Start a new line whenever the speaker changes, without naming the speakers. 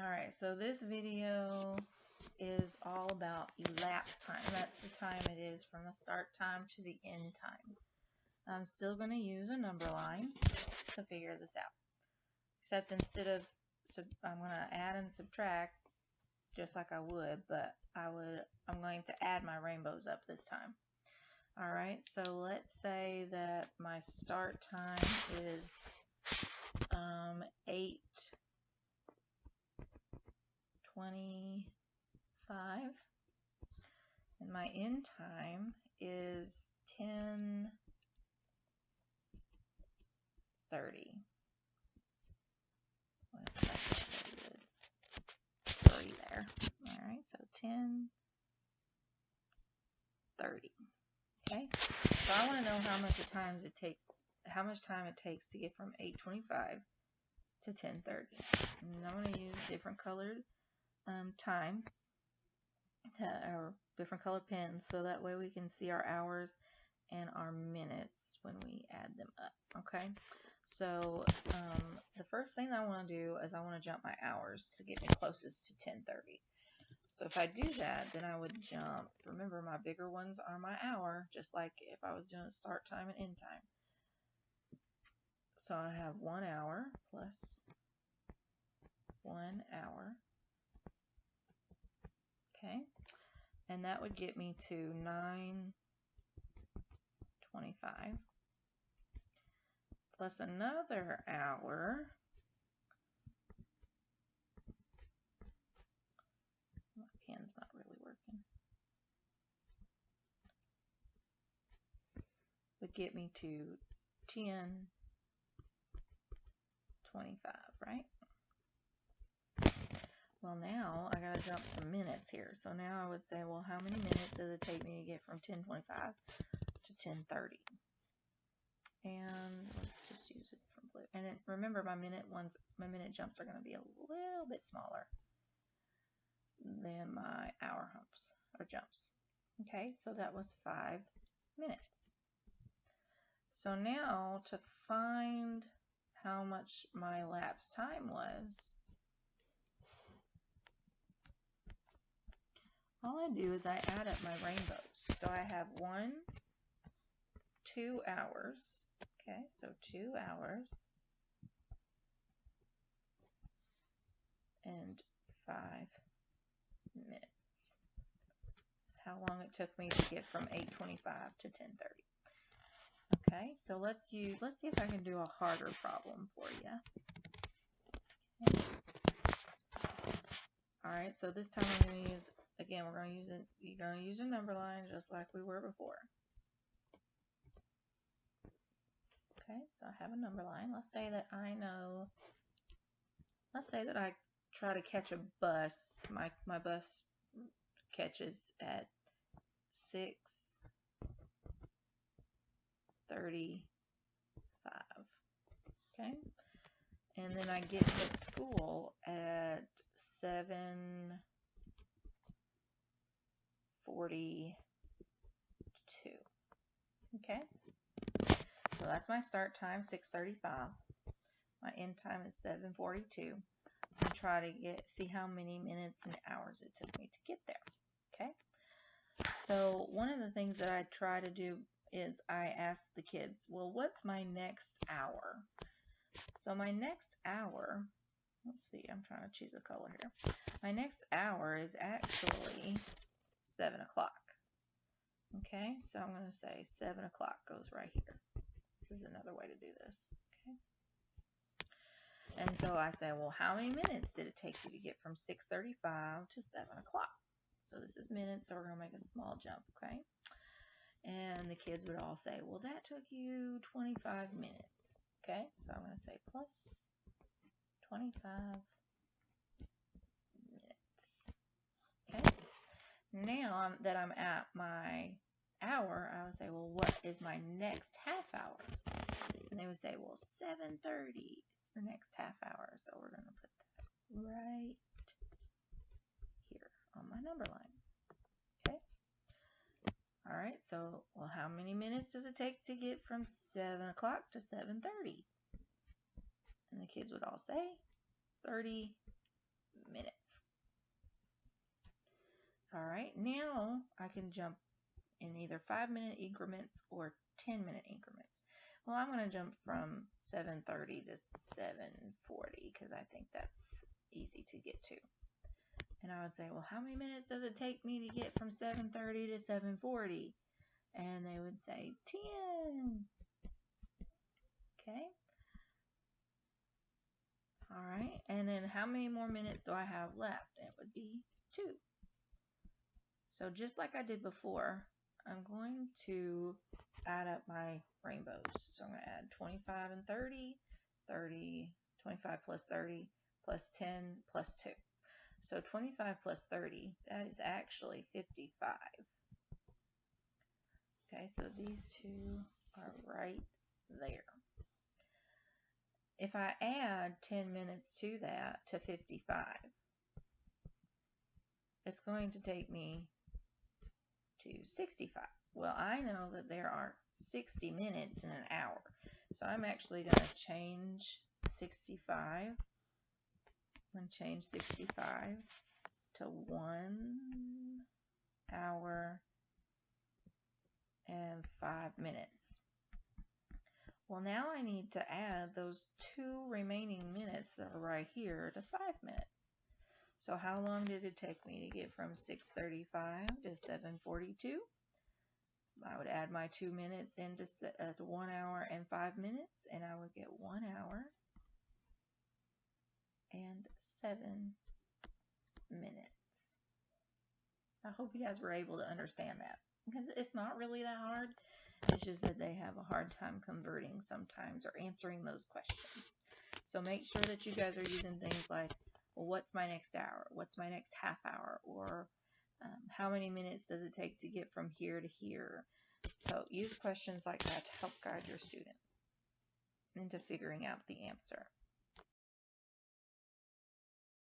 Alright, so this video is all about elapsed time. That's the time it is from the start time to the end time. I'm still going to use a number line to figure this out. Except instead of, I'm going to add and subtract just like I would, but I'm going to add my rainbows up this time. Alright, so let's say that my start time is 8:25 and my end time is 10:30. Sorry there. Alright, so 10:30. Okay, so I want to know how much time it takes to get from 8:25 to 10:30. And I'm going to use different colored times or different colored pens, so that way we can see our hours and our minutes when we add them up. Okay, so the first thing I want to do is I want to jump my hours to get me closest to 10:30. So if I do that, then I would jump, remember my bigger ones are my hour, just like if I was doing start time and end time. So I have 1 hour plus 1 hour. Okay, and that would get me to 9:25 plus another hour. My pen's not really working. Would get me to 10:25, right? Well, now I gotta jump some minutes here. So now I would say, well, how many minutes does it take me to get from 10:25 to 10:30? And let's just use a different blue. And then remember, my minute jumps are going to be a little bit smaller than my hour humps or jumps. Okay, so that was 5 minutes. So now to find how much my elapsed time was, all I do is I add up my rainbows. So I have 2 hours. Okay, so 2 hours and 5 minutes. That's how long it took me to get from 8:25 to 10:30. Okay, so let's see if I can do a harder problem for you. Okay. All right, so this time I'm going to use, again, you're going to use a number line just like we were before. Okay, so I have a number line. Let's say that I try to catch a bus. My bus catches at 6:35. Okay, and then I get to school at 7:42. Okay, so that's my start time, 6:35. My end time is 7:42. And try to see how many minutes and hours it took me to get there. Okay, so one of the things that I try to do is I ask the kids, well, what's my next hour? So my next hour, let's see, I'm trying to choose a color here. My next hour is actually 7 o'clock. Okay, so I'm going to say 7 o'clock goes right here. This is another way to do this. Okay, and so I say, well, how many minutes did it take you to get from 6:35 to 7 o'clock? So this is minutes, so we're going to make a small jump, okay? And the kids would all say, well, that took you 25 minutes, okay? So I'm going to say plus 25 minutes, okay? Now that I'm at my hour, I would say, well, what is my next half hour? And they would say, well, 7:30 is the next half hour. So we're going to put that right here on my number line. Okay. All right. So, well, how many minutes does it take to get from 7 o'clock to 7:30? And the kids would all say 30 minutes. All right, now I can jump in either 5-minute increments or 10-minute increments. Well, I'm going to jump from 7:30 to 7:40 because I think that's easy to get to. And I would say, well, how many minutes does it take me to get from 7:30 to 7:40? And they would say 10. Okay. All right. And then how many more minutes do I have left? It would be 2. So just like I did before, I'm going to add up my rainbows. So I'm going to add 25 and 30, 30, 25 plus 30, plus 10, plus 2. So 25 plus 30, that is actually 55. Okay, so these two are right there. If I add 10 minutes to that, to 55, it's going to take me to 65. Well, I know that there are 60 minutes in an hour. So I'm actually going to change 65. I'm going to change 65 to 1 hour and 5 minutes. Well, now I need to add those 2 remaining minutes that are right here to 5 minutes. So how long did it take me to get from 6:35 to 7:42? I would add my 2 minutes into 1 hour and 5 minutes, and I would get 1 hour and 7 minutes. I hope you guys were able to understand that, because it's not really that hard. It's just that they have a hard time converting sometimes or answering those questions. So make sure that you guys are using things like, well, what's my next hour? What's my next half hour? Or how many minutes does it take to get from here to here? So use questions like that to help guide your student into figuring out the answer.